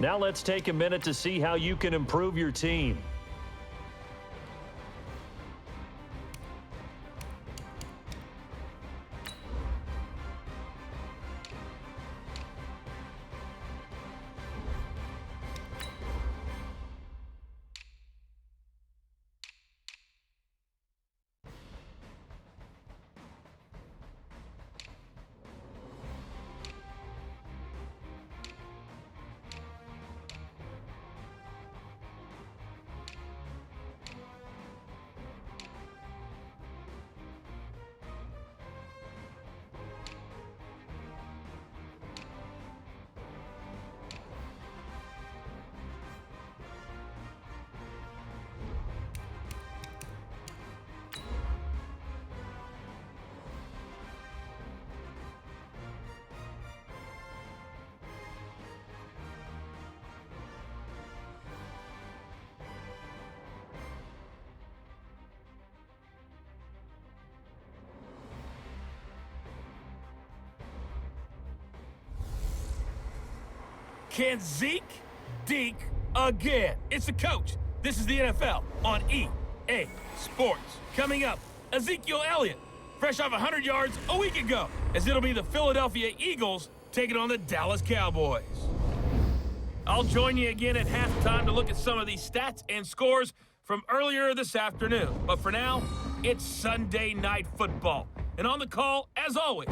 Now let's take a minute to see how you can improve your team. Can Zeke deke again? It's the coach. This is the NFL on EA Sports. Coming up, Ezekiel Elliott, fresh off 100 yards a week ago, as it'll be the Philadelphia Eagles taking on the Dallas Cowboys. I'll join you again at halftime to look at some of these stats and scores from earlier this afternoon. But for now, it's Sunday Night Football. And on the call, as always,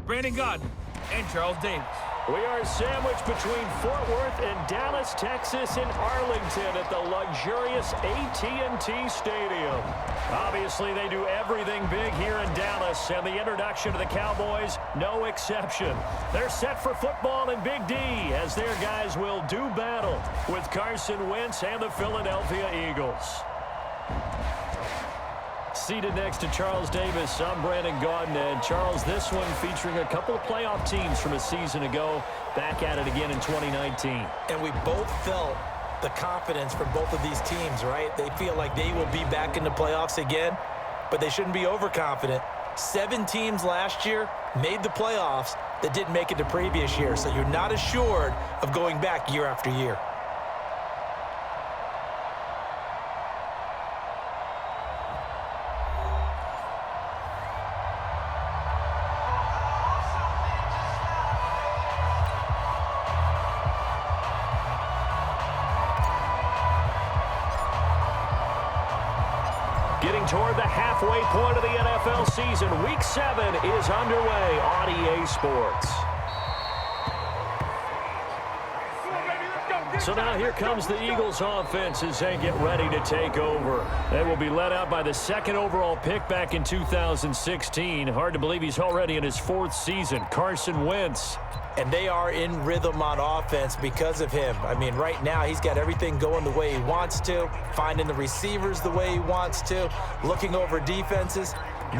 Brandon Godden and Charles Davis. We are sandwiched between Fort Worth and Dallas, Texas, and Arlington at the luxurious AT&T Stadium. Obviously, they do everything big here in Dallas, and the introduction to the Cowboys, no exception. They're set for football in Big D, as their guys will do battle with Carson Wentz and the Philadelphia Eagles. Seated next to Charles Davis, I'm Brandon Gaudin. And Charles, this one featuring a couple of playoff teams from a season ago, back at it again in 2019. And we both felt the confidence from both of these teams, right? They feel like they will be back in the playoffs again, but they shouldn't be overconfident. 7 teams last year made the playoffs that didn't make it the previous year, so you're not assured of going back year after year. Getting toward the halfway point of the NFL season, Week 7 is underway on EA Sports. So now here comes the Eagles offense as they get ready to take over. They will be led out by the second overall pick back in 2016. Hard to believe he's already in his 4th season, Carson Wentz. And they are in rhythm on offense because of him. I mean, right now he's got everything going the way he wants to, finding the receivers the way he wants to, looking over defenses.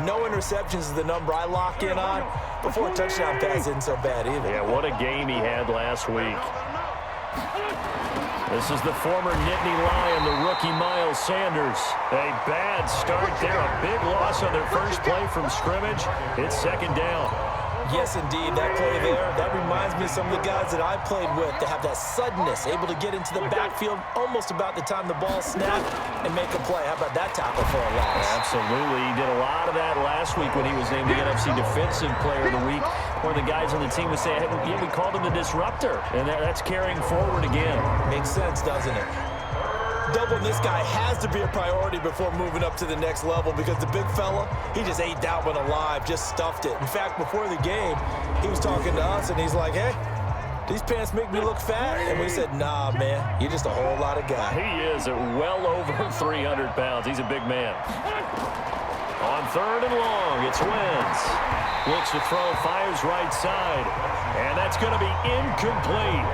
No interceptions is the number I lock in on. Before a touchdown pass isn't so bad either. Yeah, what a game he had last week. This is the former Nittany Lion, the rookie Miles Sanders. A bad start there, a big loss on their first play from scrimmage. It's second down. Yes, indeed, that play there, that reminds me of some of the guys that I played with to have that suddenness, able to get into the backfield almost about the time the ball snapped and make a play. How about that tackle for a loss? Absolutely. He did a lot of that last week when he was named the NFC Defensive Player of the Week. One of the guys on the team would say, hey, yeah, we called him the disruptor, and that's carrying forward again. Makes sense, doesn't it? Doubling this guy has to be a priority before moving up to the next level because the big fella, he just ate that one alive, just stuffed it. In fact, before the game, he was talking to us, and he's like, hey, these pants make me look fat. And we said, nah, man, you're just a whole lot of guy. He is at well over 300 pounds. He's a big man. On third and long, it's Wentz. Looks to throw, fires right side. And that's going to be incomplete.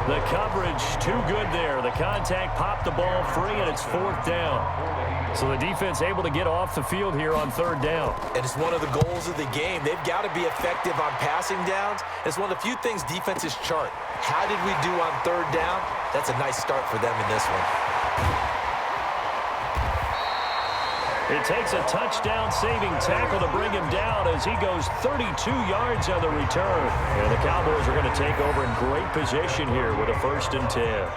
The coverage too good there. The contact popped the ball free, and it's 4th down. So the defense able to get off the field here on 3rd down. And it's one of the goals of the game. They've got to be effective on passing downs. It's one of the few things defenses chart. How did we do on 3rd down? That's a nice start for them in this one. It takes a touchdown-saving tackle to bring him down as he goes 32 yards on the return. And the Cowboys are going to take over in great position here with a 1st and 10.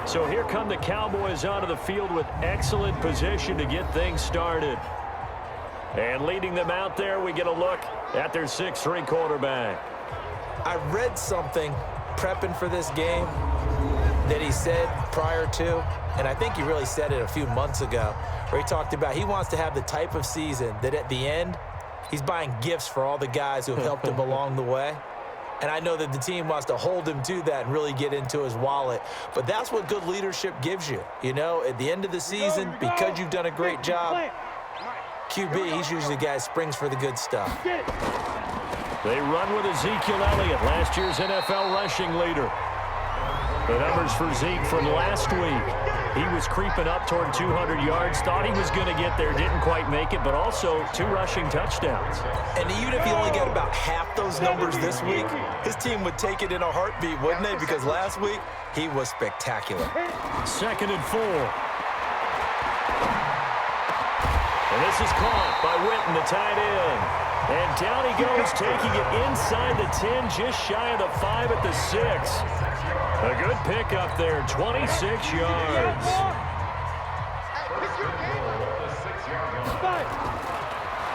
So here come the Cowboys onto the field with excellent position to get things started. And leading them out there, we get a look at their 6'3" quarterback. I read something prepping for this game that he said prior to, and I think he really said it a few months ago, where he talked about he wants to have the type of season that at the end, he's buying gifts for all the guys who have helped him along the way. And I know that the team wants to hold him to that and really get into his wallet. But that's what good leadership gives you. You know, at the end of the season, because you've done a great job, QB, he's usually the guy who springs for the good stuff. They run with Ezekiel Elliott, last year's NFL rushing leader. The numbers for Zeke from last week. He was creeping up toward 200 yards, thought he was going to get there, didn't quite make it, but also 2 rushing touchdowns. And even if he only got about half those numbers this week, his team would take it in a heartbeat, wouldn't they? Because last week, he was spectacular. 2nd and 4. And this is caught by Witten, the tight end. And down he goes, taking it inside the 10, just shy of the 5 at the 6. A good pickup there, 26 yards.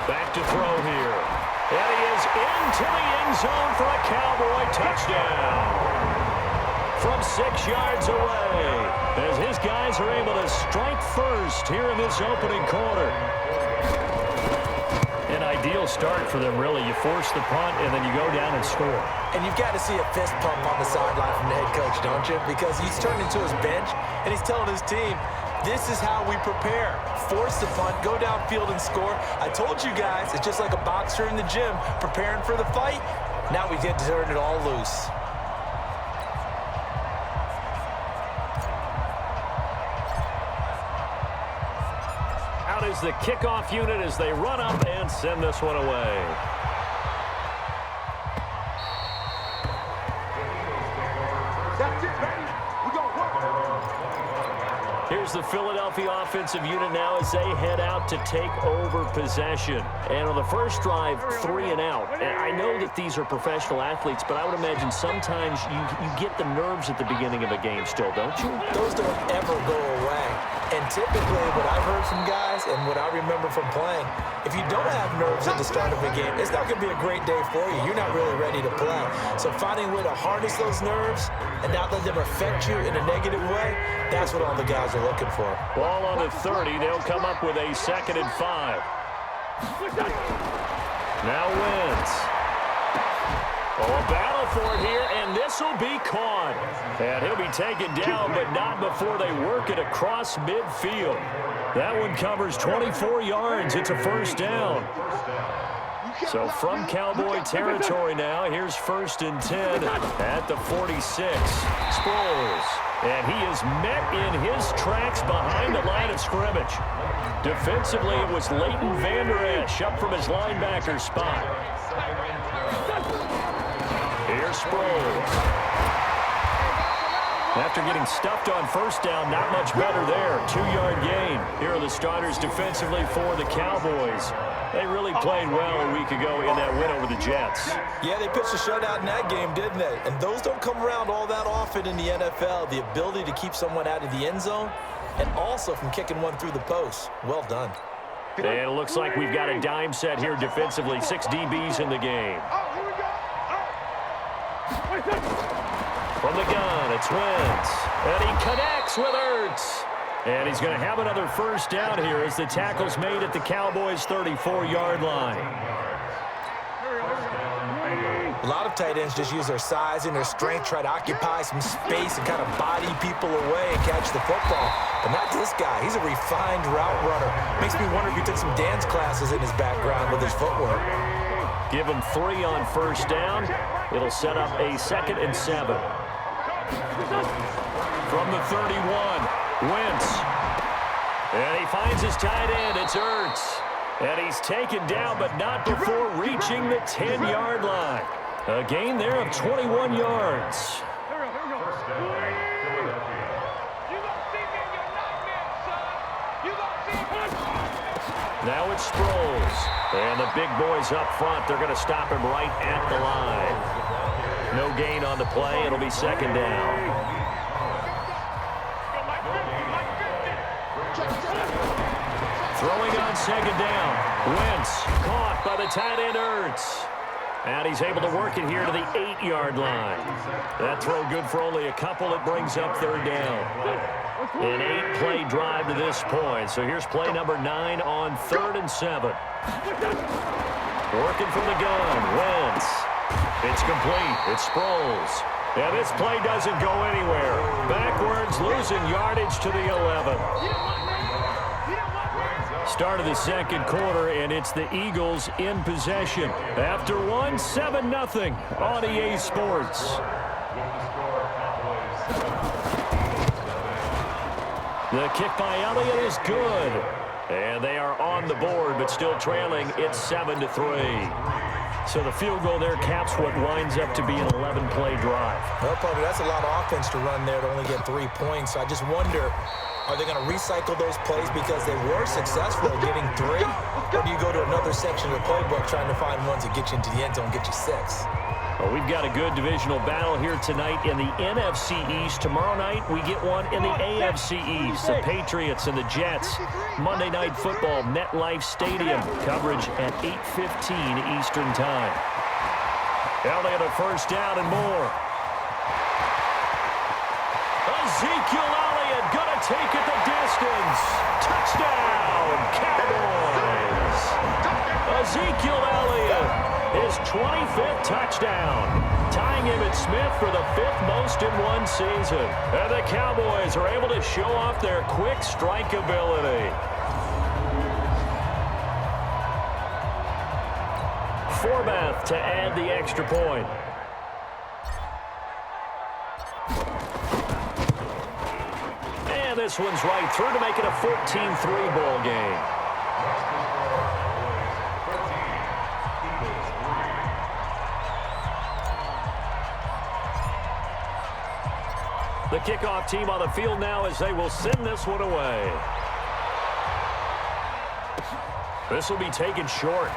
Back to throw here. And he is into the end zone for a Cowboy touchdown. From 6 yards away, as his guys are able to strike first here in this opening quarter. An ideal start for them, really. You force the punt, and then you go down and score. And you've got to see a fist pump on the sideline from the head coach, don't you? Because he's turned into his bench, and he's telling his team, this is how we prepare. Force the punt, go downfield and score. I told you guys, it's just like a boxer in the gym preparing for the fight. Now we get to turn it all loose. Out is the kickoff unit as they run up and send this one away. Here's the Philadelphia offensive unit now as they head out to take over possession. And on the first drive, 3 and out. And I know that these are professional athletes, but I would imagine sometimes you get the nerves at the beginning of a game still, don't you? Those don't ever go away. And typically what I've heard from guys and what I remember from playing, if you don't have nerves at the start of a game, it's not going to be a great day for you. You're not really ready to play. So finding a way to harness those nerves and not let them affect you in a negative way, that's what all the guys are looking for. Ball on the 30. They'll come up with a 2nd and 5. Now Wentz. Oh, a battle for it here, and this will be caught. And he'll be taken down, but not before they work it across midfield. That one covers 24 yards. It's a 1st down. So from Cowboy territory now, here's 1st and 10 at the 46. Sproles. And he is met in his tracks behind the line of scrimmage. Defensively, it was Leighton Vander Esch up from his linebacker spot. Here's Sproles. After getting stuffed on 1st down, not much better there. 2-yard gain. Here are the starters defensively for the Cowboys. They really played well a week ago in that win over the Jets. Yeah, they pitched a shutout in that game, didn't they? And those don't come around all that often in the NFL. The ability to keep someone out of the end zone and also from kicking one through the post. Well done. And it looks like we've got a dime set here defensively. 6 DBs in the game. From the gun, it's Wentz. And he connects with Ertz. And he's going to have another 1st down here as the tackle's made at the Cowboys' 34-yard line. A lot of tight ends just use their size and their strength, try to occupy some space and kind of body people away and catch the football. But not this guy. He's a refined route runner. Makes me wonder if he took some dance classes in his background with his footwork. Give him 3 on 1st down. It'll set up a 2nd and 7. From the 31, Wentz. And he finds his tight end. It's Ertz. And he's taken down, but not before reaching the 10-yard line. A gain there of 21 yards. Now it's Sproles. And the big boys up front, they're going to stop him right at the line. No gain on the play. It'll be second down. Throwing on second down. Wentz caught by the tight end Ertz. And he's able to work it here to the 8-yard line. That throw good for only a couple. It brings up third down. An 8-play drive to this point. So here's play number 9 on 3rd and 7. Working from the gun. Wentz. It's complete. It's Sproles. And this play doesn't go anywhere. Backwards, losing yardage to the 11. Start of the second quarter, and it's the Eagles in possession. After one, 7-0 on EA Sports. The kick by Elliott is good. And they are on the board, but still trailing. It's 7-3. So the field goal there caps what winds up to be an 11-play drive. Well, partner, that's a lot of offense to run there to only get 3 points. I just wonder, are they going to recycle those plays because they were successful at getting 3? Or do you go to another section of the playbook trying to find ones that get you into the end zone, get you 6? Well, we've got a good divisional battle here tonight in the NFC East. Tomorrow night, we get one in the AFC East. The Patriots and the Jets. Monday Night Football, MetLife Stadium. Coverage at 8:15 Eastern Time. Elliott a first down and more. Ezekiel Elliott gonna take it the distance. Touchdown, Cowboys. Ezekiel Elliott. His 25th touchdown, tying him at Smith for the 5th most in one season. And the Cowboys are able to show off their quick strike ability. Forbath to add the extra point. And this one's right through to make it a 14-3 ball game. The kickoff team on the field now as they will send this one away. This will be taken short.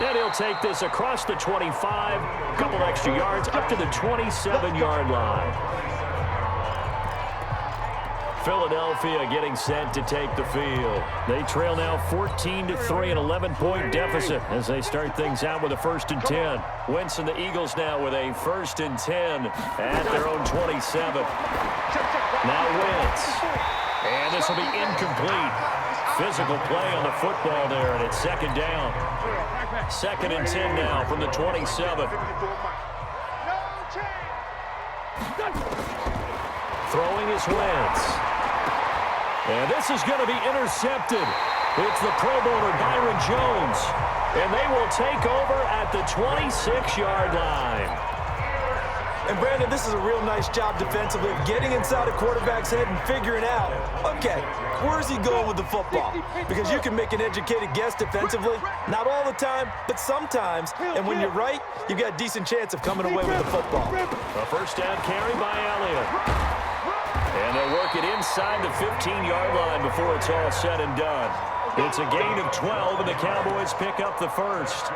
And he'll take this across the 25, a couple extra yards up to the 27-yard line. Philadelphia getting set to take the field. They trail now 14-3, an 11-point deficit as they start things out with a 1st and 10. Wentz and the Eagles now with a 1st and 10 at their own 27. Now Wentz. And this will be incomplete. Physical play on the football there, and it's second down. 2nd and 10 now from the 27. Throwing is Wentz. And this is going to be intercepted. It's the Pro Bowler Byron Jones. And they will take over at the 26-yard line. And Brandon, this is a real nice job defensively of getting inside a quarterback's head and figuring out, okay, where's he going with the football? Because you can make an educated guess defensively. Not all the time, but sometimes. And when you're right, you've got a decent chance of coming away with the football. A first down carry by Elliott. And they'll work it inside the 15-yard line before it's all said and done. It's a gain of 12, and the Cowboys pick up the first.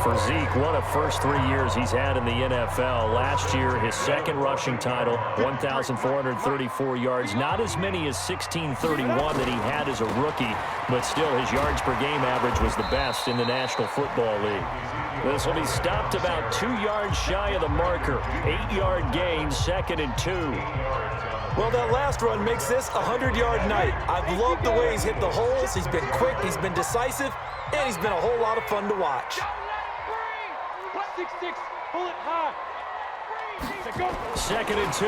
For Zeke, what a first 3 years he's had in the NFL. Last year, his 2nd rushing title, 1,434 yards. Not as many as 1,631 that he had as a rookie, but still his yards per game average was the best in the National Football League. This will be stopped about 2 yards shy of the marker. 8-yard gain, 2nd and 2. Well, that last run makes this a 100-yard night. I've loved the way he's hit the holes. He's been quick, he's been decisive, and he's been a whole lot of fun to watch. 6-6, pull it high. 2nd and 2.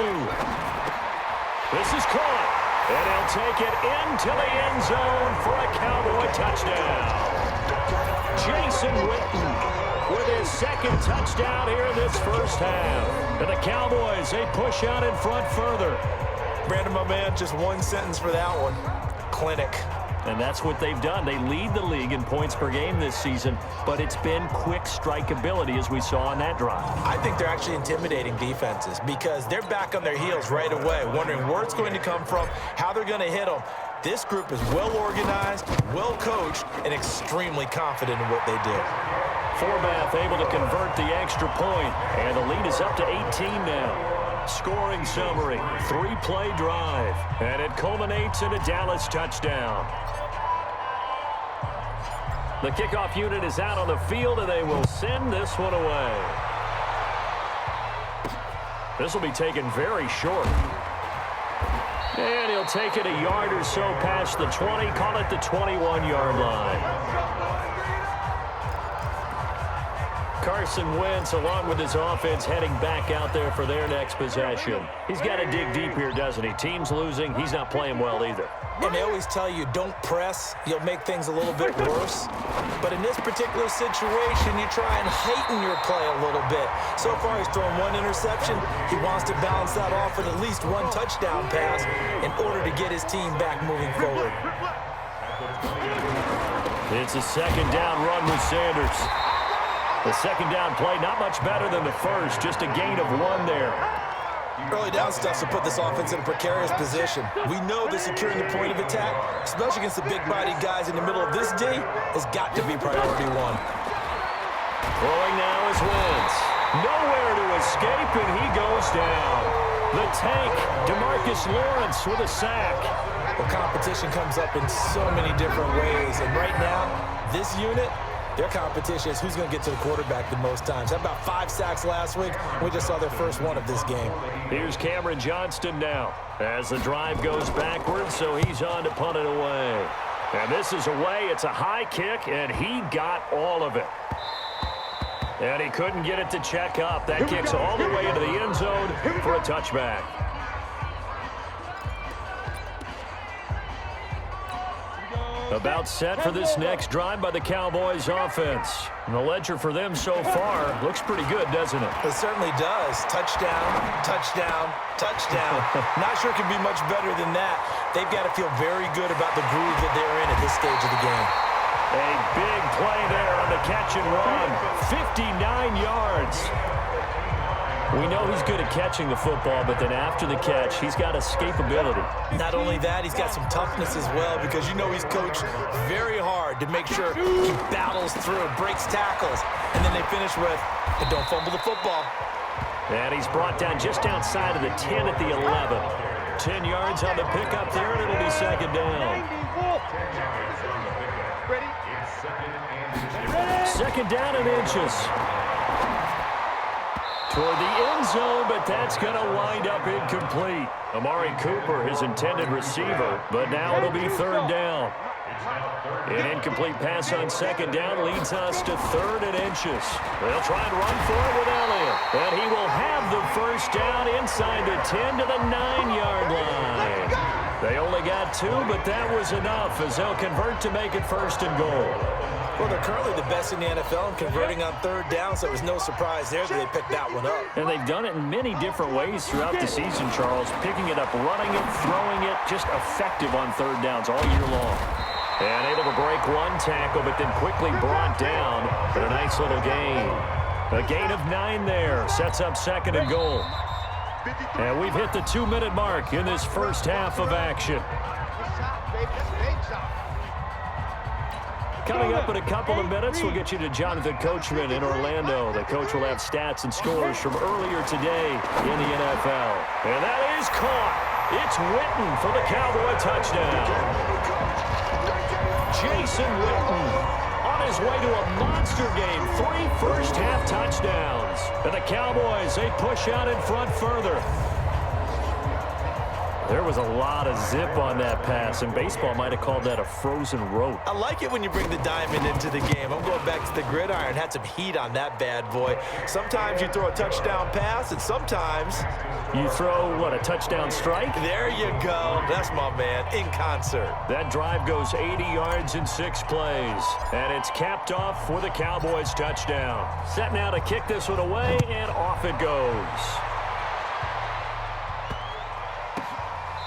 This is caught, and he'll take it into the end zone for a Cowboy touchdown. Jason Witten with his 2nd touchdown here in this first half. And the Cowboys, they push out in front further. Brandon, my man, just one sentence for that one. Clinic. and that's what they've done. They lead the league in points per game this season, but it's been quick strikeability as we saw on that drive. I think they're actually intimidating defenses because they're back on their heels right away, wondering where it's going to come from, how they're going to hit them. This group is well organized, well coached, and extremely confident in what they do. Forbath able to convert the extra point, and the lead is up to 18 now. Scoring summary, 3-play drive, and it culminates in a Dallas touchdown. The kickoff unit is out on the field, and they will send this one away. This will be taken very short. And he'll take it a yard or so past the 20, call it the 21-yard line. Carson Wentz, along with his offense, heading back out there for their next possession. He's got to dig deep here, doesn't he? Team's losing. He's not playing well either. And they always tell you, don't press. You'll make things a little bit worse. But in this particular situation, you try and heighten your play a little bit. So far, he's thrown one interception. He wants to balance that off with at least one touchdown pass in order to get his team back moving forward. It's a second down run with Sanders. The second down play, not much better than the first, just a gain of 1 there. Early down stuff to put this offense in a precarious position. We know that securing the point of attack, especially against the big-bodied guys in the middle of this D, has got to be priority 1. Throwing now is Wentz. Nowhere to escape, and he goes down. The tank, DeMarcus Lawrence with a sack. Well, competition comes up in so many different ways, and right now, this unit, their competition is who's going to get to the quarterback the most times. How about 5 sacks last week? We just saw their first one of this game. Here's Cameron Johnston now as the drive goes backwards, so he's on to punt it away. And this is away. It's a high kick, and he got all of it. And he couldn't get it to check up. That kicks all the way into the end zone for a touchback. About set for this next drive by the Cowboys offense. And the ledger for them so far looks pretty good, doesn't it? It certainly does. Touchdown, touchdown, touchdown. Not sure it can be much better than that. They've got to feel very good about the groove that they're in at this stage of the game. A big play there on the catch and run. 59 yards. We know he's good at catching the football, but then after the catch, he's got escapability. Not only that, he's got some toughness as well because you know he's coached very hard to make sure he battles through, breaks tackles, and then they finish with, but don't fumble the football. And he's brought down just outside of the 10 at the 11. 10 yards on the pickup there, and it'll be second down. Second down and inches. Toward the end zone, but that's going to wind up incomplete. Amari Cooper, his intended receiver, but now it'll be third down. An incomplete pass on second down leads us to 3rd and inches. They'll try and run for it with Elliott, and he will have the first down inside the 10 to the 9-yard line. They only got 2, but that was enough as they'll convert to make it 1st and goal. Well, they're currently the best in the NFL in converting on third down, so it was no surprise there that they picked that one up. And they've done it in many different ways throughout the season, Charles. Picking it up, running it, throwing it, just effective on third downs all year long. And able to break one tackle, but then quickly brought down. But a nice little gain. A gain of 9 there. Sets up 2nd and goal. And we've hit the 2-minute mark in this first half of action. Coming up in a couple of minutes, we'll get you to Jonathan Coachman in Orlando. The coach will have stats and scores from earlier today in the NFL. And that is caught. It's Witten for the Cowboy touchdown. Jason Witten on his way to a monster game. 3 first-half touchdowns. And the Cowboys, they push out in front further. There was a lot of zip on that pass, and baseball might have called that a frozen rope. I like it when you bring the diamond into the game. I'm going back to the gridiron. Had some heat on that bad boy. Sometimes you throw a touchdown pass, and sometimes you throw, what, a touchdown strike? There you go. That's my man, in concert. That drive goes 80 yards in 6 plays, and it's capped off with a Cowboys touchdown. Set now to kick this one away, and off it goes.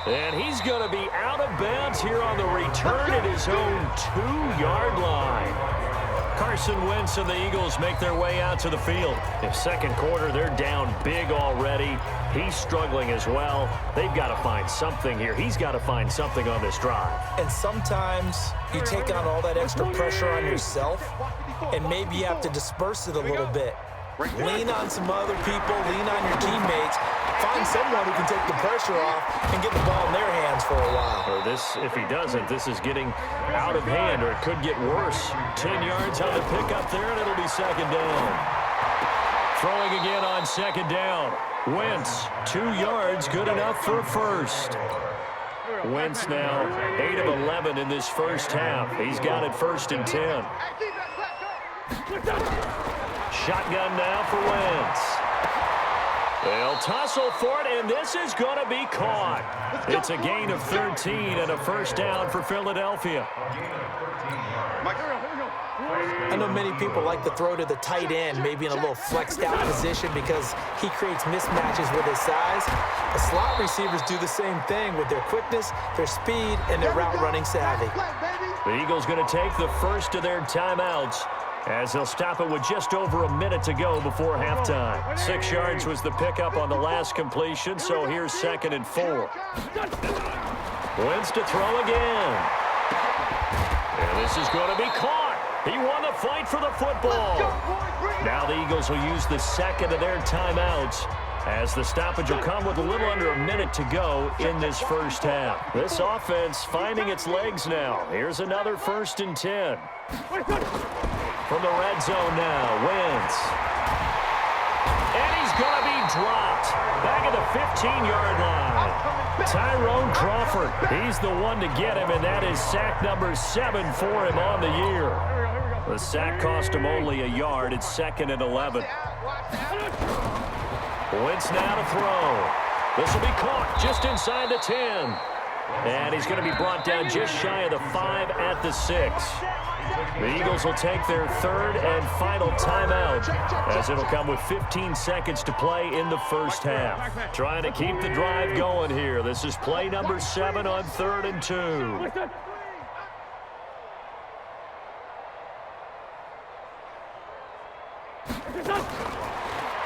And he's going to be out of bounds here on the return at his own 2-yard line. Carson Wentz and the Eagles make their way out to the field. In second quarter, they're down big already. He's struggling as well. They've got to find something here. He's got to find something on this drive. And sometimes you take on all that extra pressure on yourself, and maybe you have to disperse it a little bit. Lean on some other people, lean on your teammates. Find someone who can take the pressure off and get the ball in their hands for a while. Or this, if he doesn't, this is getting out of hand, or it could get worse. 10 yards on the pickup there, and it'll be second down. Throwing again on second down. Wentz, 2 yards, good enough for a first. Wentz now 8 of 11 in this first half. He's got it 1st and 10. Shotgun now for Wentz. They'll tussle for it, and this is going to be caught. It's a gain of 13 and a first down for Philadelphia. I know many people like to throw to the tight end, maybe in a little flexed out position because he creates mismatches with his size. The slot receivers do the same thing with their quickness, their speed, and their route running savvy. The Eagles going to take the first of their timeouts, as they'll stop it with just over a minute to go before halftime. 6 yards was the pickup on the last completion, so here's 2nd and 4. Wentz to throw again. And this is going to be caught. He won the fight for the football. Now the Eagles will use the second of their timeouts, as the stoppage will come with a little under a minute to go in this first half. This offense finding its legs now. Here's another 1st and 10. From the red zone now, Wentz. And he's going to be dropped back at the 15-yard line. Tyrone Crawford, he's the one to get him, and that is sack number 7 for him on the year. The sack cost him only a yard. It's 2nd and 11. Wentz now to throw. This will be caught just inside the 10. And he's going to be brought down just shy of the 5 at the 6. The Eagles will take their 3rd and final timeout, as it'll come with 15 seconds to play in the first half. Trying to keep the drive going here. This is play number 7 on 3rd and 2.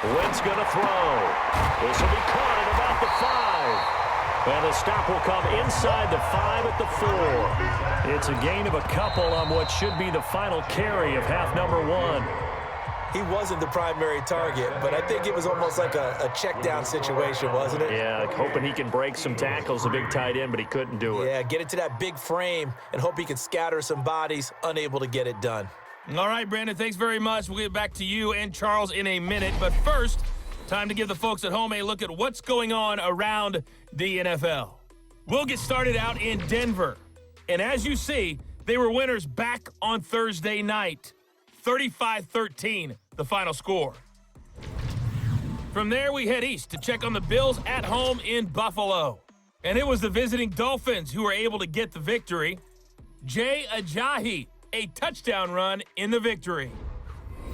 Wentz going to throw. This will be caught at about the 5. And the stop will come inside the 5 at the 4. It's a gain of a couple on what should be the final carry of half number 1. He wasn't the primary target, but I think it was almost like a check down situation, wasn't it? Yeah, hoping he can break some tackles, a big tight end, but he couldn't do it. Yeah, get it to that big frame and hope he can scatter some bodies, unable to get it done. All right, Brandon, thanks very much. We'll get back to you and Charles in a minute. But first, time to give the folks at home a look at what's going on around the NFL. We'll get started out in Denver. And as you see, they were winners back on Thursday night. 35-13, the final score. From there, we head east to check on the Bills at home in Buffalo. And it was the visiting Dolphins who were able to get the victory. Jay Ajayi, a touchdown run in the victory.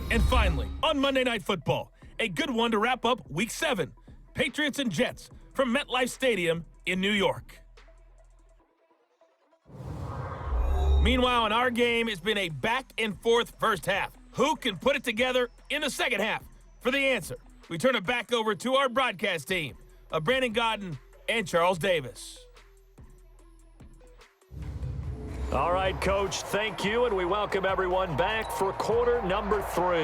And finally, on Monday Night Football, a good one to wrap up Week 7. Patriots and Jets from MetLife Stadium in New York. Meanwhile, in our game, it's been a back-and-forth first half. Who can put it together in the second half? For the answer, we turn it back over to our broadcast team of Brandon Godden and Charles Davis. All right, Coach, thank you, and we welcome everyone back for quarter number 3.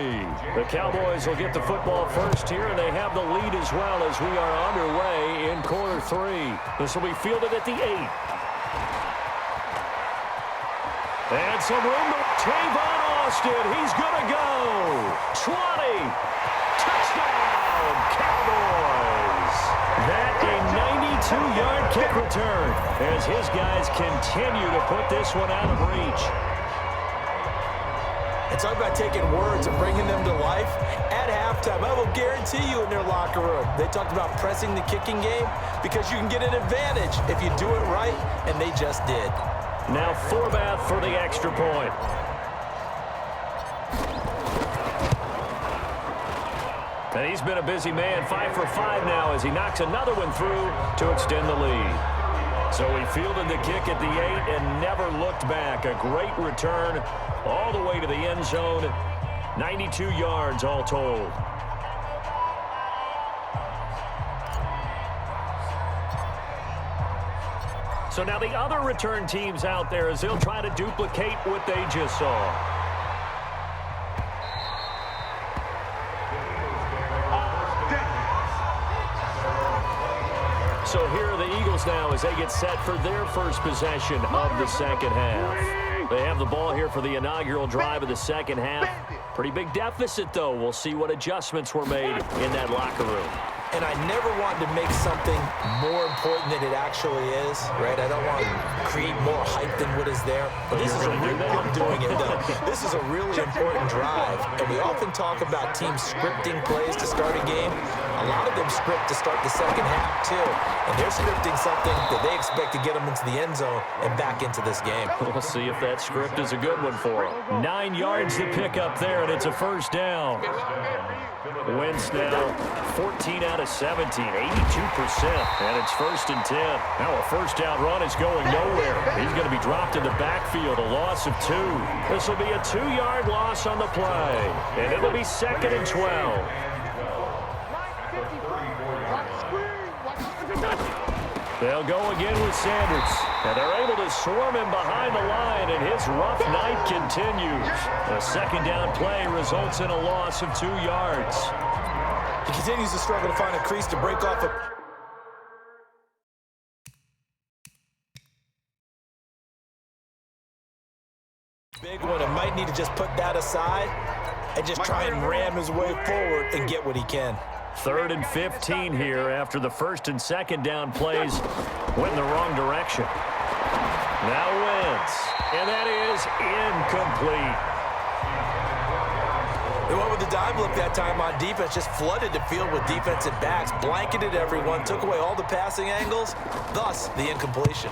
The Cowboys will get the football first here, and they have the lead as well as we are underway in quarter 3. This will be fielded at the 8. And some room to Tavon Austin. He's going to go. 20. Touchdown, Cowboys. That a 92-yard kick return as his guys continue to put this one out of reach. And talk about taking words and bringing them to life. At halftime, I will guarantee you in their locker room, they talked about pressing the kicking game because you can get an advantage if you do it right, and they just did. Now Forbath for the extra point. And he's been a busy man, 5 for 5 now as he knocks another one through to extend the lead. So he fielded the kick at the 8 and never looked back. A great return all the way to the end zone. 92 yards all told. So now the other return teams out there as they'll try to duplicate what they just saw. So here are the Eagles now as they get set for their first possession of the second half. They have the ball here for the inaugural drive of the second half. Pretty big deficit, though. We'll see what adjustments were made in that locker room. And I never wanted to make something more important than it actually is, right? I don't want to create more hype than what is there. But this is a really, I'm doing it, though. This is a really important drive. And we often talk about teams scripting plays to start a game. A lot of them script to start the second half, too. And they're scripting something that they expect to get them into the end zone and back into this game. We'll see if that script is a good one for them. 9 yards to pick up there, and it's a first down. Wentz now 14 out of 17, 82%. And it's 1st and 10. Now a first down run is going nowhere. He's going to be dropped in the backfield, a loss of 2. This will be a 2-yard loss on the play. And it'll be 2nd and 12. They'll go again with Sanders. And they're able to swarm him behind the line, and his rough night continues. A second down play results in a loss of 2 yards. He continues to struggle to find a crease to break off a... big one, and might need to just put that aside and just try and ram his way forward and get what he can. 3rd and 15 here after the 1st and 2nd down plays went in the wrong direction. Now Wentz, and that is incomplete. They went with the dime look that time on defense, just flooded the field with defensive backs, blanketed everyone, took away all the passing angles, thus the incompletion.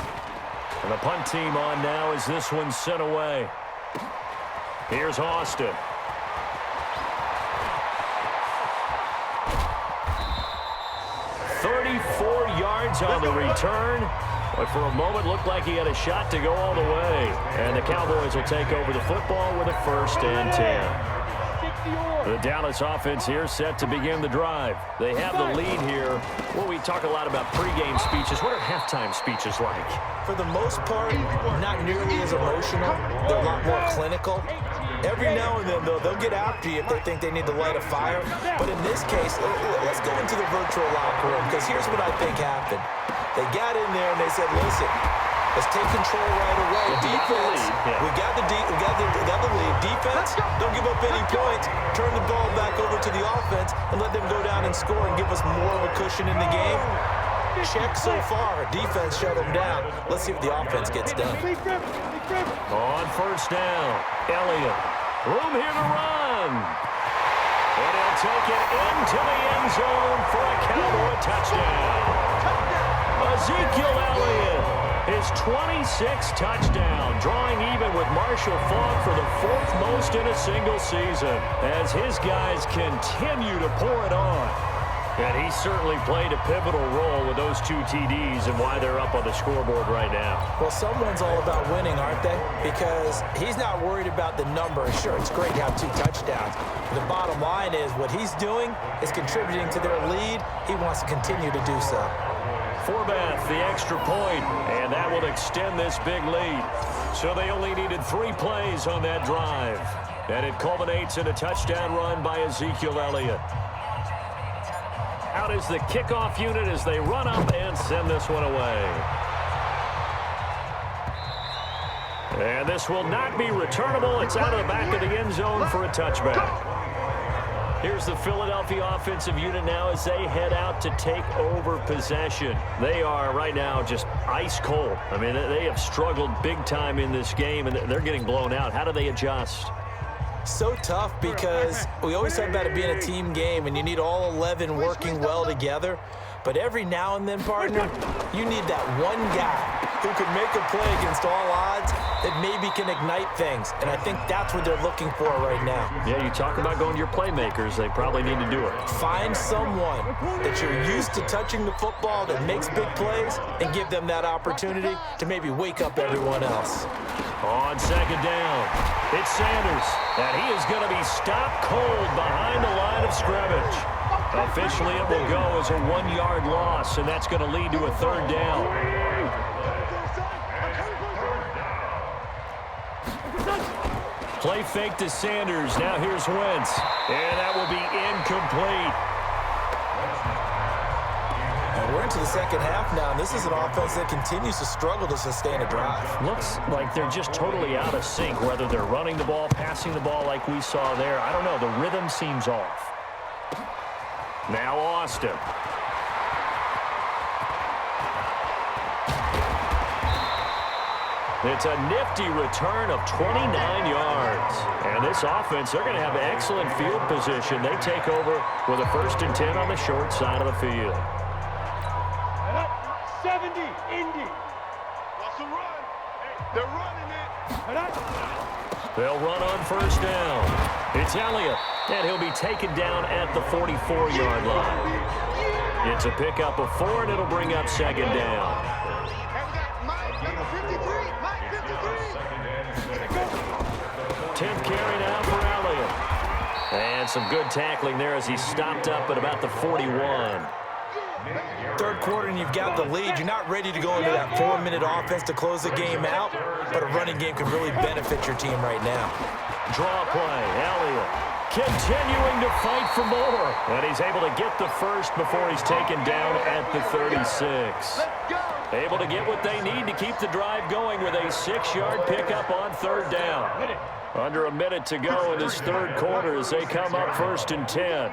And the punt team on now as this one's sent away. Here's Austin. 34 yards on the return. But for a moment, looked like he had a shot to go all the way. And the Cowboys will take over the football with a 1st and 10. The Dallas offense here set to begin the drive. They have the lead here. Well, we talk a lot about pregame speeches. What are halftime speeches like? For the most part, not nearly as emotional. They're a lot more clinical. Every now and then, though, they'll get after you if they think they need to light a fire. But in this case, let's go into the virtual locker room, because here's what I think happened. They got in there and they said, listen, let's take control right away. Defense, we got the lead. Defense, don't give up any points. Turn the ball back over to the offense and let them go down and score and give us more of a cushion in the game. Check so far. Defense shut them down. Let's see what the offense gets done. On 1st down, Elliott. Room here to run. And he'll take it into the end zone for a Cowboy touchdown. Ezekiel Elliott, his 26th touchdown, drawing even with Marshall Faulk for the 4th most in a single season as his guys continue to pour it on. And he certainly played a pivotal role with those 2 TDs and why they're up on the scoreboard right now. Well, someone's all about winning, aren't they? Because he's not worried about the number. Sure, it's great to have 2 touchdowns. But the bottom line is what he's doing is contributing to their lead. He wants to continue to do so. Forbath, the extra point, and that will extend this big lead. So they only needed 3 plays on that drive. And it culminates in a touchdown run by Ezekiel Elliott. Out is the kickoff unit as they run up and send this one away. And this will not be returnable. It's out of the back of the end zone for a touchback. Here's the Philadelphia offensive unit now as they head out to take over possession. They are right now just ice cold. I mean, they have struggled big time in this game, and they're getting blown out. How do they adjust? So tough because we always talk about it being a team game and you need all 11 working well together. But every now and then, partner, you need that one guy who can make a play against all odds that maybe can ignite things. And I think that's what they're looking for right now. Yeah, you talk about going to your playmakers. They probably need to do it. Find someone that you're used to touching the football that makes big plays and give them that opportunity to maybe wake up everyone else. On second down, it's Sanders, and he is going to be stopped cold behind the line of scrimmage. Officially, it will go as a 1-yard loss, and that's going to lead to a third down. Play fake to Sanders. Now here's Wentz, and that will be incomplete. And we're into the second half now, and this is an offense that continues to struggle to sustain a drive. Looks like they're just totally out of sync, whether they're running the ball, passing the ball like we saw there. I don't know. The rhythm seems off. Now Austin. It's a nifty return of 29 yards. And this offense, they're going to have excellent field position. They take over with a 1st and 10 on the short side of the field. 70, Indy. What's the run? Hey, they're running it. They'll run on 1st down. It's Elliott, and he'll be taken down at the 44-yard line. It's a pickup of 4, and it'll bring up 2nd down. 10th carry now for Elliott. And some good tackling there as he stopped up at about the 41. Third quarter and you've got the lead. You're not ready to go into that 4-minute offense to close the game out, but a running game can really benefit your team right now. Draw play, Elliott continuing to fight for more. And he's able to get the first before he's taken down at the 36. Able to get what they need to keep the drive going with a 6-yard pickup on 3rd down. Under a minute to go in this third quarter as they come up 1st and 10.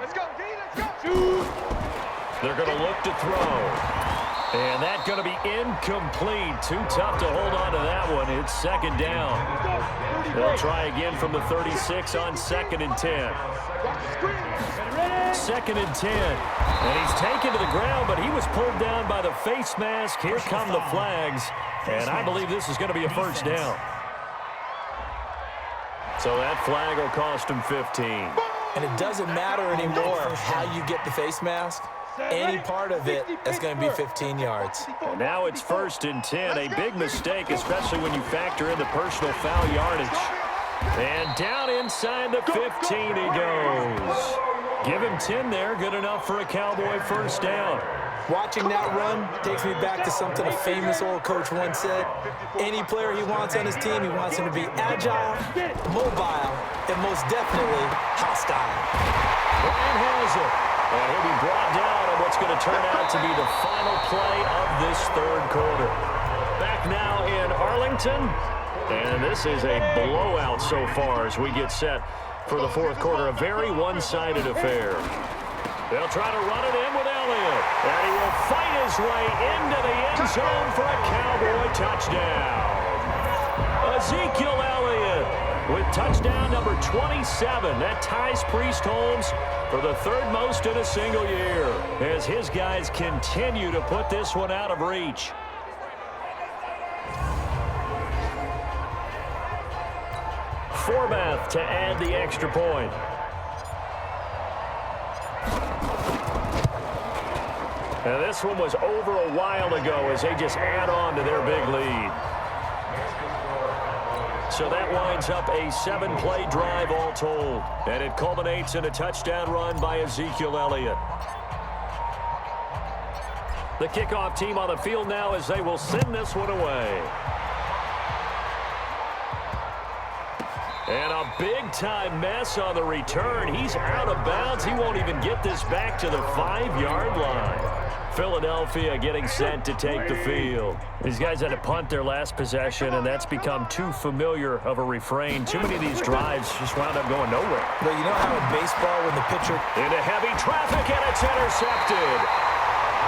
They're going to look to throw. And that's going to be incomplete. Too tough to hold on to that one. It's 2nd down. They'll try again from the 36 on 2nd and 10. 2nd and 10. And he's taken to the ground, but he was pulled down by the face mask. Here come the flags. And I believe this is going to be a 1st down. So that flag will cost him 15. And it doesn't matter anymore how you get the face mask. Any part of it is going to be 15 yards. And now it's 1st and 10. A big mistake, especially when you factor in the personal foul yardage. And down inside the 15 he goes. Give him 10 there. Good enough for a Cowboy 1st down. Watching that run takes me back to something a famous old coach once said. Any player he wants on his team, he wants him to be agile, mobile, and most definitely hostile. Ryan has it. And he'll be brought down on what's going to turn out to be the final play of this third quarter. Back now in Arlington. And this is a blowout so far as we get set for the fourth quarter. A very one-sided affair. They'll try to run it in with Elliott. And he will fight his way into the end zone for a Cowboy touchdown. Ezekiel Elliott with touchdown number 27. That ties Priest Holmes for the 3rd most in a single year as his guys continue to put this one out of reach. Forbath to add the extra point. And this one was over a while ago as they just add on to their big lead. So that winds up a 7-play drive all told. And it culminates in a touchdown run by Ezekiel Elliott. The kickoff team on the field now as they will send this one away. And a big-time mess on the return. He's out of bounds. He won't even get this back to the 5-yard line. Philadelphia getting set to take the field. These guys had to punt their last possession, and that's become too familiar of a refrain. Too many of these drives just wound up going nowhere. But you know how in baseball when the pitcher... Into heavy traffic, and it's intercepted.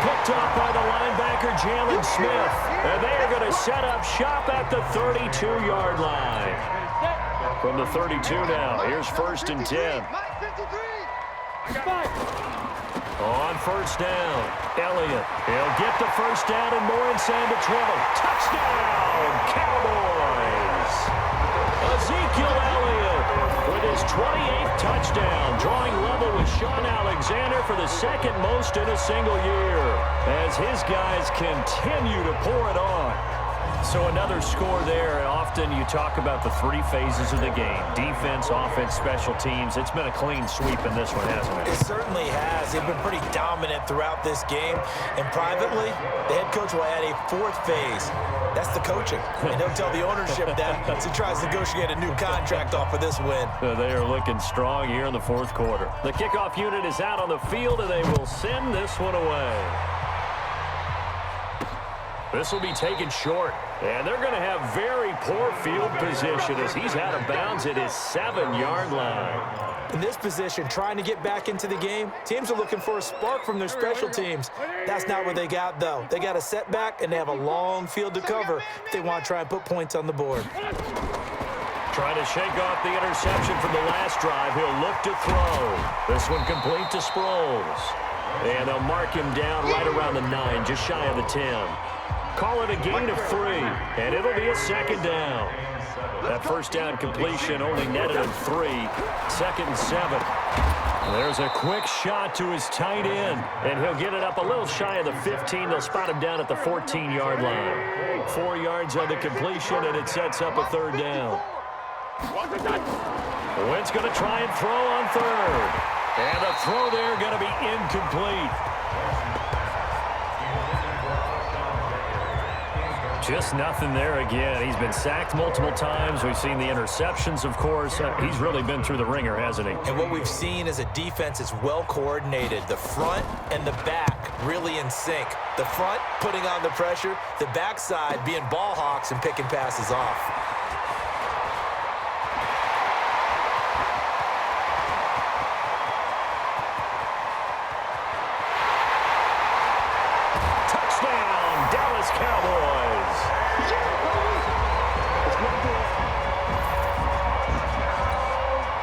Picked off by the linebacker, Jalen Smith. And they are going to set up shop at the 32-yard line. From the 32 now, here's 1st and 10. On 1st down, Elliott. He'll get the 1st down and more inside the 20. Touchdown, Cowboys! Ezekiel Elliott with his 28th touchdown, drawing level with Sean Alexander for the 2nd most in a single year, as his guys continue to pour it on. So another score there. Often you talk about the 3 phases of the game: defense, offense, special teams. It's been a clean sweep in this one, hasn't it? It certainly has. They've been pretty dominant throughout this game. And privately, the head coach will add a 4th phase. That's the coaching. And he'll tell the ownership that as he tries to negotiate a new contract off of this win. They are looking strong here in the 4th quarter. The kickoff unit is out on the field, and they will send this one away. This will be taken short, and they're going to have very poor field position as he's out of bounds at his 7-yard line. In this position, trying to get back into the game, teams are looking for a spark from their special teams. That's not what they got, though. They got a setback, and they have a long field to cover if they want to try and put points on the board. Trying to shake off the interception from the last drive. He'll look to throw. This one complete to Sproles. And they'll mark him down right around the 9, just shy of the 10. Call it a gain of 3, and it'll be a 2nd down. That 1st down completion only netted him 3. 2nd and 7. There's a quick shot to his tight end, and he'll get it up a little shy of the 15. They'll spot him down at the 14-yard line. 4 yards on the completion, and it sets up a 3rd down. Wentz going to try and throw on 3rd. And the throw there going to be incomplete. Just nothing there again. He's been sacked multiple times. We've seen the interceptions, of course. He's really been through the ringer, hasn't he? And what we've seen is a defense that's well coordinated. The front and the back really in sync. The front putting on the pressure, the backside being ball hawks and picking passes off. Touchdown, Dallas Cowboys.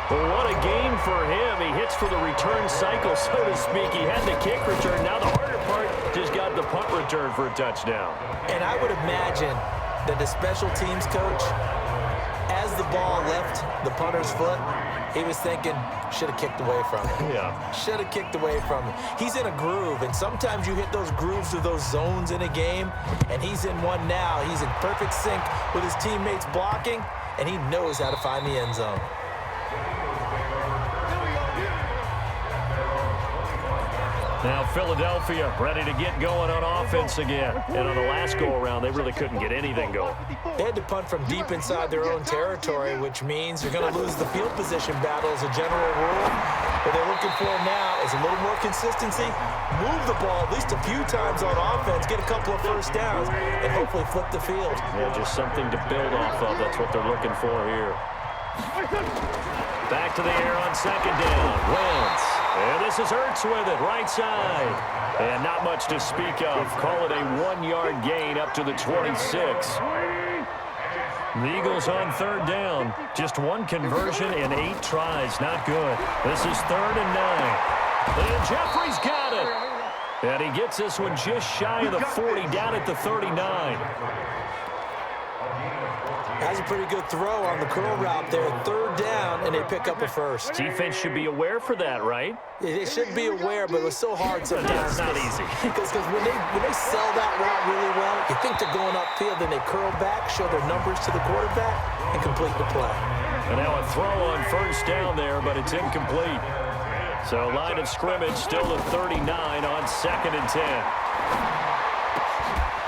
What a game for him. He hits for the return cycle, so to speak. He had the kick return. Now the harder part, just got the punt return for a touchdown. And I would imagine that the special teams coach, as the ball left the punter's foot, he was thinking, should have kicked away from it. Yeah. Should have kicked away from it. He's in a groove, and sometimes you hit those grooves or those zones in a game, and he's in one now. He's in perfect sync with his teammates blocking, and he knows how to find the end zone. Now Philadelphia ready to get going on offense again. And on the last go-around, they really couldn't get anything going. They had to punt from deep inside their own territory, which means you're going to lose the field position battle as a general rule. What they're looking for now is a little more consistency, move the ball at least a few times on offense, get a couple of 1st downs, and hopefully flip the field. Yeah, just something to build off of. That's what they're looking for here. Back to the air on 2nd down. Wentz. And this is Ertz with it, right side. And not much to speak of. Call it a 1-yard gain up to the 26. The Eagles on 3rd down. Just 1 conversion and 8 tries. Not good. This is 3rd and 9. And Jeffrey's got it. And he gets this one just shy of the 40, down at the 39. Has a pretty good throw on the curl route there. 3rd down, and they pick up a 1st. Defense should be aware for that, right? They should be aware, but it was so hard sometimes. It's not easy. Because when they sell that route really well, you think they're going upfield, then they curl back, show their numbers to the quarterback, and complete the play. And now a throw on 1st down there, but it's incomplete. So line of scrimmage still at 39 on 2nd and 10.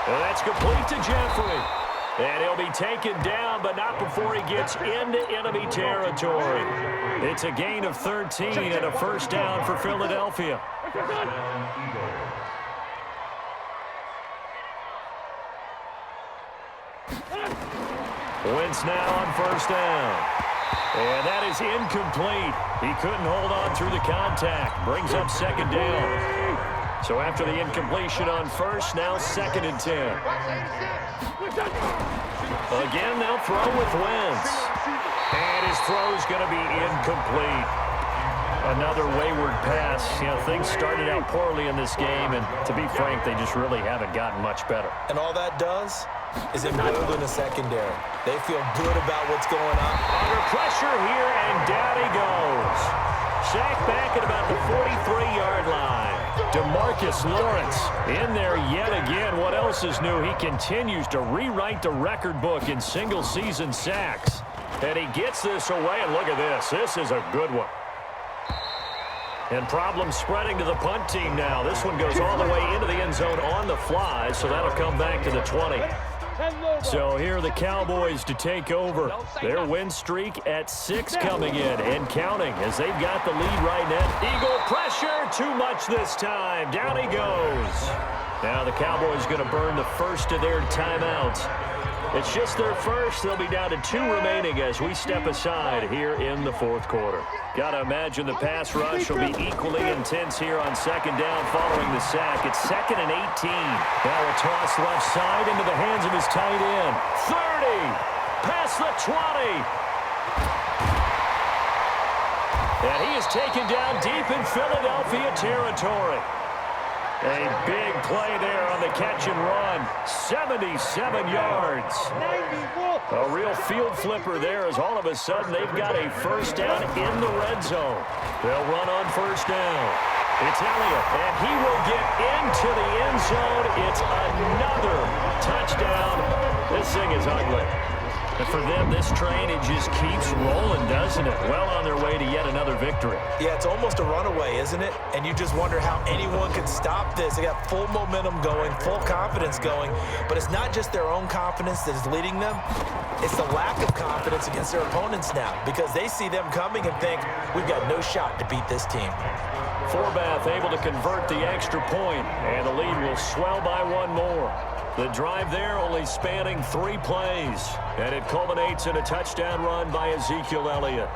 And that's complete to Jeffrey. And he'll be taken down, but not before he gets into enemy territory. It's a gain of 13 and a 1st down for Philadelphia. Wentz now on 1st down. And that is incomplete. He couldn't hold on through the contact. Brings up 2nd down. So after the incompletion on 1st, now 2nd and 10. Again, they'll throw with Wentz. And his throw's going to be incomplete. Another wayward pass. You know, things started out poorly in this game, and to be frank, they just really haven't gotten much better. And all that does is embolden the secondary. They feel good about what's going on. Under pressure here, and down he goes. Sacked back at about the 43-yard line. DeMarcus Lawrence in there yet again. What else is new? He continues to rewrite the record book in single-season sacks. And he gets this away, and look at this. This is a good one. And problems spreading to the punt team now. This one goes all the way into the end zone on the fly, so that'll come back to the 20. So here are the Cowboys to take over. Their win streak at 6 coming in and counting as they've got the lead right now. Eagle pressure, too much this time. Down he goes. Now the Cowboys going to burn the first of their timeouts. It's just their first. They'll be down to 2 remaining as we step aside here in the fourth quarter. Got to imagine the pass rush will be equally intense here on second down following the sack. It's 2nd and 18. Now a toss left side into the hands of his tight end. 30. Past the 20. And he is taken down deep in Philadelphia territory. A big play there on the catch and run. 77 yards. A real field flipper there as all of a sudden they've got a first down in the red zone. They'll run on first down. It's Elliott, and he will get into the end zone. It's another touchdown. This thing is ugly. And for them, this train, it just keeps rolling, doesn't it? Well on their way to yet another victory. Yeah, it's almost a runaway, isn't it? And you just wonder how anyone could stop this. They got full momentum going, full confidence going. But it's not just their own confidence that is leading them. It's the lack of confidence against their opponents now because they see them coming and think, we've got no shot to beat this team. Forbath able to convert the extra point, and the lead will swell by 1 more. The drive there only spanning 3 plays, and it culminates in a touchdown run by Ezekiel Elliott.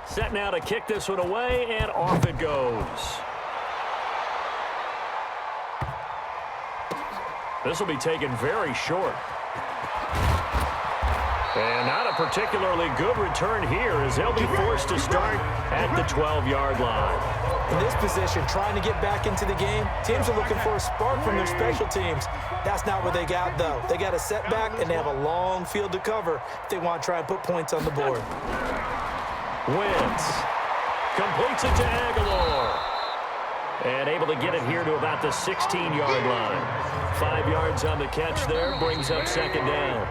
Set now to kick this one away, and off it goes. This will be taken very short. And not a particularly good return here as they'll be forced to start at the 12-yard line. In this position, trying to get back into the game, teams are looking for a spark from their special teams. That's not what they got, though. They got a setback, and they have a long field to cover if they want to try and put points on the board. Wentz completes it to Aguilar. And able to get it here to about the 16-yard line. 5 yards on the catch there, brings up second down.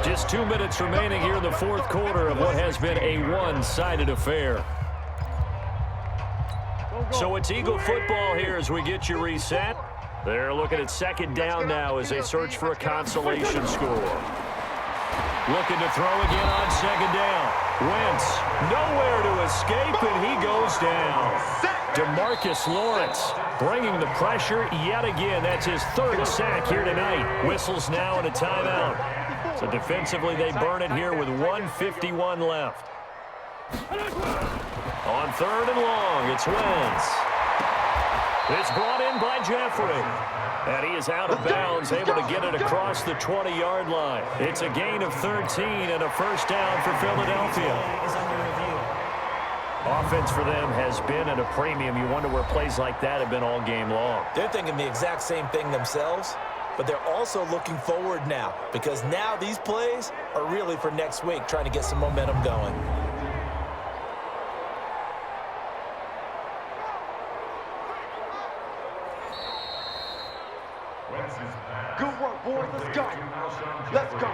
Just 2 minutes remaining here in the fourth quarter of what has been a one-sided affair. So it's Eagle football here as we get you reset. They're looking at second down now as they search for a consolation score. Looking to throw again on second down. Wentz nowhere to escape, and he goes down. DeMarcus Lawrence bringing the pressure yet again. That's his 3rd sack here tonight. Whistles now and a timeout. So defensively, they burn it here with 1:51 left. On 3rd and long, it's Wentz. It's brought in by Jeffrey. And he is out of bounds, able to get it across the 20-yard line. It's a gain of 13 and a first down for Philadelphia. Offense for them has been at a premium. You wonder where plays like that have been all game long. They're thinking the exact same thing themselves, but they're also looking forward now because now these plays are really for next week, trying to get some momentum going. Good work, boys. Let's go. Let's go.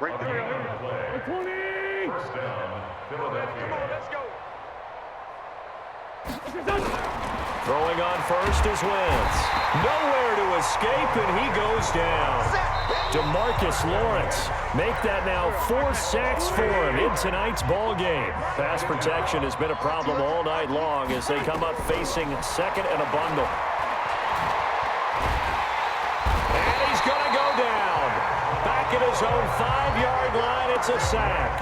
Right there. 20. First down, Philadelphia. Come on, let's go. Throwing on first is Wentz. Nowhere to escape, and he goes down. DeMarcus Lawrence make that now 4 sacks for him in tonight's ball game. Pass protection has been a problem all night long as they come up facing second and a bundle. And he's going to go down. Back at his own 5-yard line, it's a sack.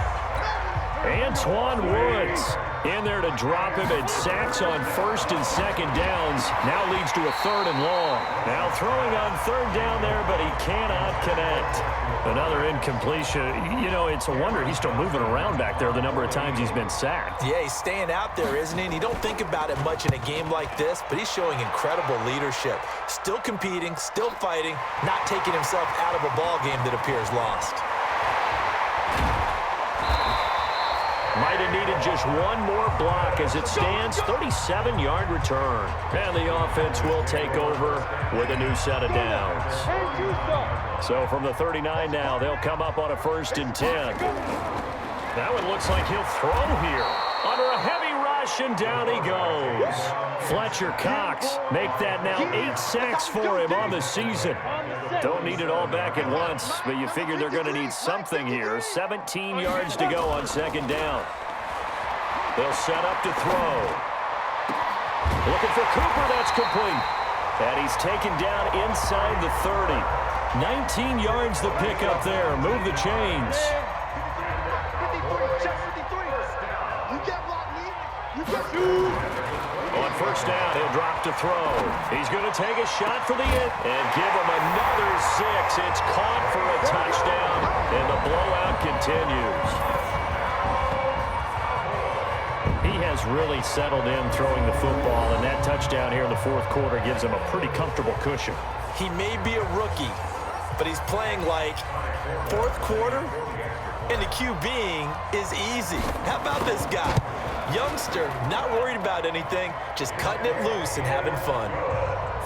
Antoine Woods in there to drop him, and sacks on first and second downs now leads to a 3rd and long. Now throwing on 3rd down there, but he cannot connect. Another incompletion. You know, it's a wonder he's still moving around back there the number of times he's been sacked. Yeah, he's staying out there, isn't he? And you don't think about it much in a game like this, but he's showing incredible leadership. Still competing, still fighting, not taking himself out of a ball game that appears lost. Might have needed just one more block as it stands, 37-yard return. And the offense will take over with a new set of downs. So from the 39 now, they'll come up on a 1st and 10. That one looks like he'll throw here. Under a heavy rush, and down he goes. Fletcher Cox make that now 8 sacks for him on the season. Don't need it all back at once, but you figure they're going to need something here. 17 yards to go on 2nd down. They'll set up to throw. Looking for Cooper, that's complete. And he's taken down inside the 30. 19 yards to pick up there. Move the chains. On 1st down, he'll drop to throw. He's going to take a shot for the end and give him another 6. It's caught for a touchdown, and the blowout continues. He has really settled in throwing the football, and that touchdown here in the 4th quarter gives him a pretty comfortable cushion. He may be a rookie, but he's playing like 4th quarter, and the QBing is easy. How about this guy? Youngster, not worried about anything, just cutting it loose and having fun.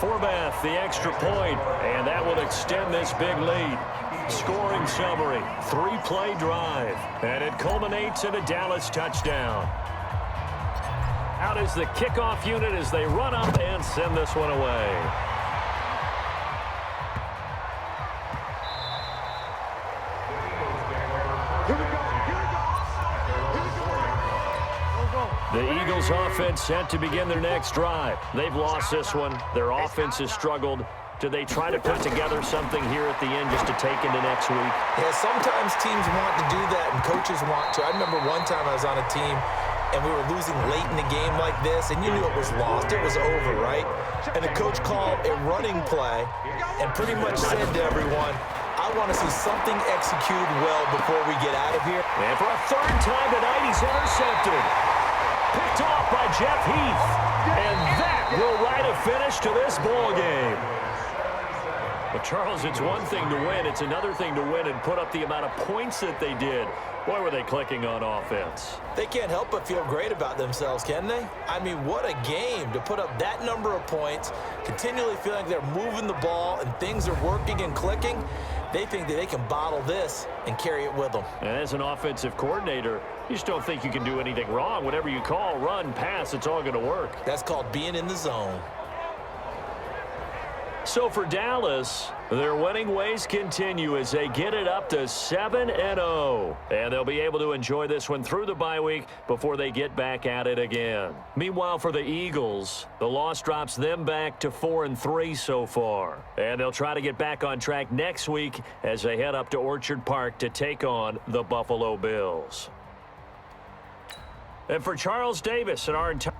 Forbath, the extra point, and that will extend this big lead. Scoring summary, 3-play drive, and it culminates in a Dallas touchdown. Out is the kickoff unit as they run up and send this one away. The Eagles offense set to begin their next drive. They've lost this one. Their offense has struggled. Do they try to put together something here at the end just to take into next week? Yeah, sometimes teams want to do that and coaches want to. I remember one time I was on a team and we were losing late in the game like this, and you knew it was lost. It was over, right? And the coach called a running play and pretty much said to everyone, I want to see something executed well before we get out of here. And for a 3rd time tonight, he's intercepted. Picked off by Jeff Heath. And that will write a finish to this ball game. But, Charles, it's one thing to win. It's another thing to win and put up the amount of points that they did. Boy, were they clicking on offense. They can't help but feel great about themselves, can they? I mean, what a game to put up that number of points, continually feeling they're moving the ball and things are working and clicking. They think that they can bottle this and carry it with them. And as an offensive coordinator, you just don't think you can do anything wrong. Whatever you call, run, pass, it's all going to work. That's called being in the zone. So for Dallas, their winning ways continue as they get it up to 7-0. And they'll be able to enjoy this one through the bye week before they get back at it again. Meanwhile, for the Eagles, the loss drops them back to 4-3 so far. And they'll try to get back on track next week as they head up to Orchard Park to take on the Buffalo Bills. And for Charles Davis and our entire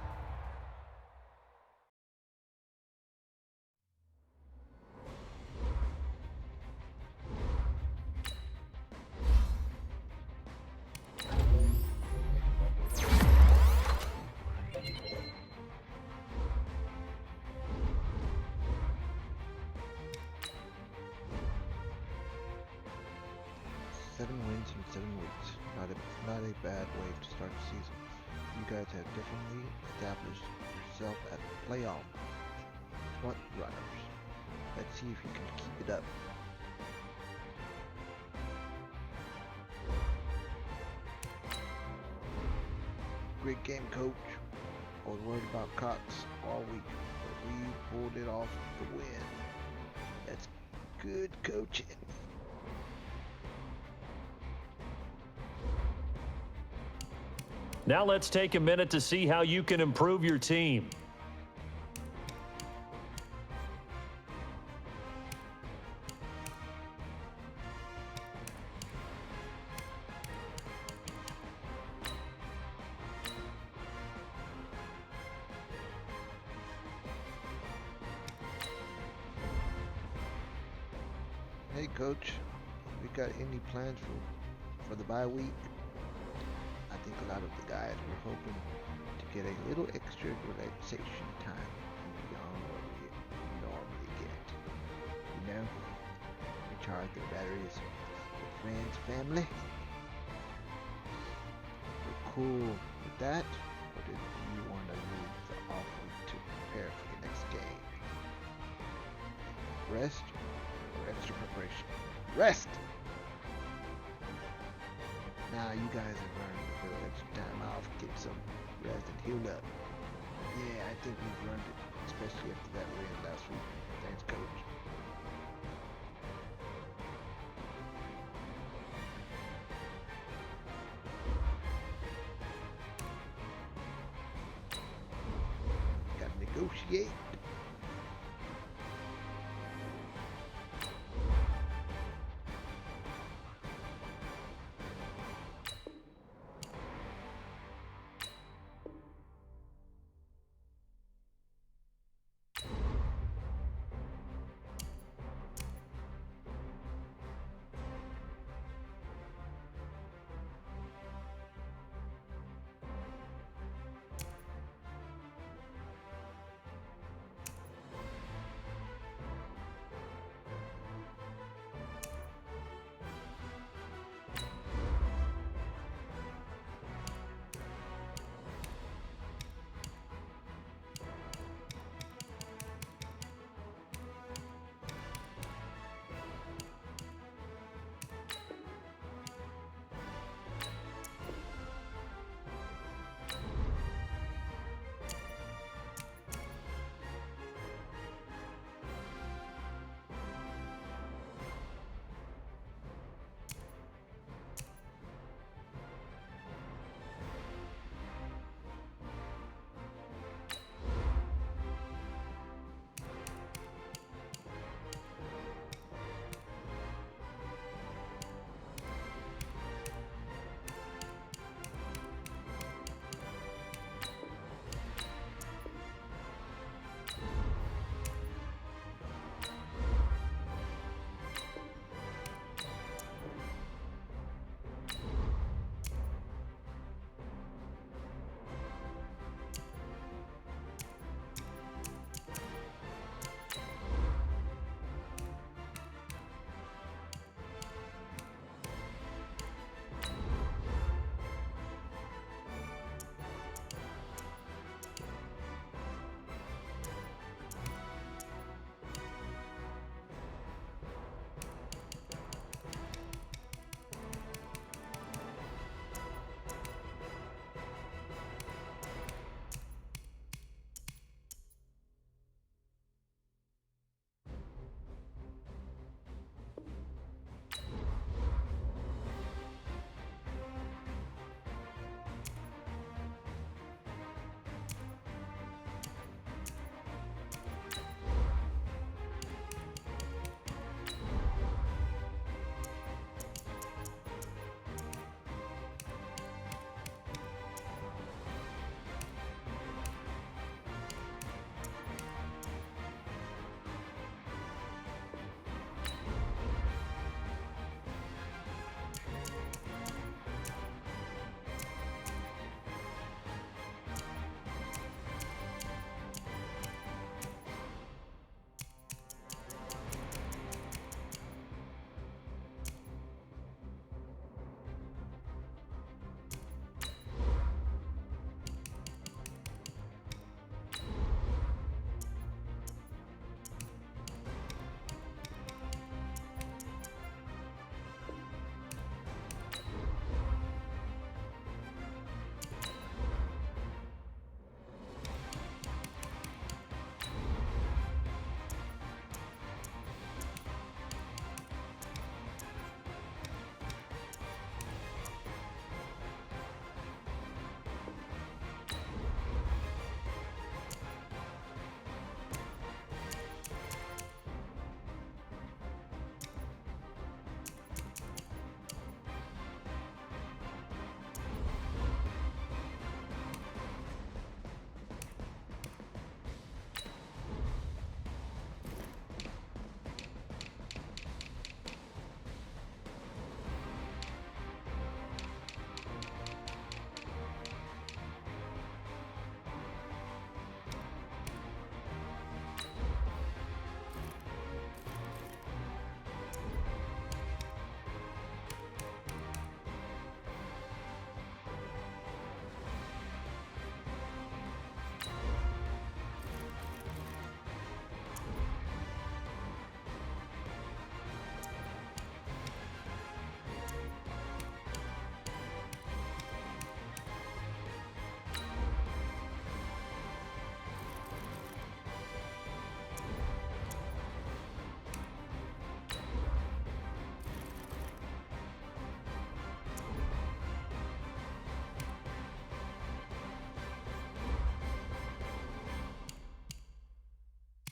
Not a bad way to start the season. You guys have definitely established yourself as playoff front runners. Let's see if you can keep it up. Great game, coach. I was worried about Cox all week, but we pulled it off the win. That's good coaching. Now let's take a minute to see how you can improve your team. Hey coach, we got any plans for the bye week? I think a lot of the guys were hoping to get a little extra relaxation time beyond what we normally get. You know, recharge their batteries with friends, family. We're cool with that, or did you want to use the off week to prepare for the next game? Rest or extra preparation? Rest! Now you guys have learned a little extra time off, get some rest and heal up. Yeah, I think we've learned it, especially after that win last week. Thanks, coach. Gotta negotiate.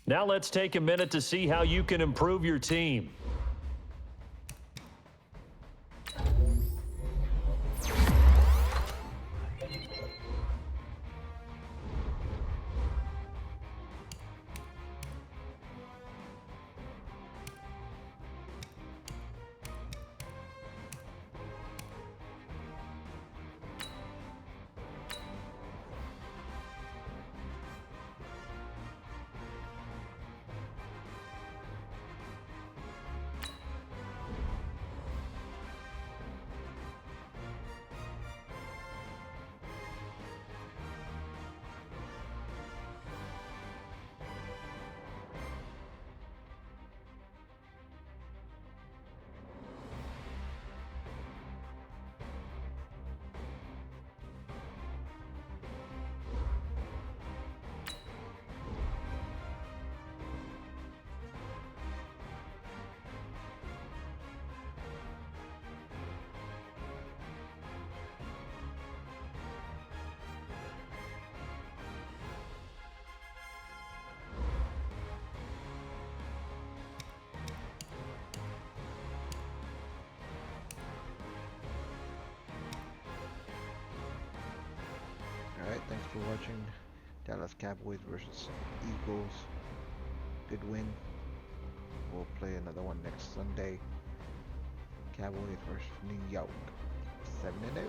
Now let's take a minute to see how you can improve your team. Alright, thanks for watching. Dallas Cowboys versus Eagles. Good win. We'll play another one next Sunday. Cowboys versus New York. 7-0.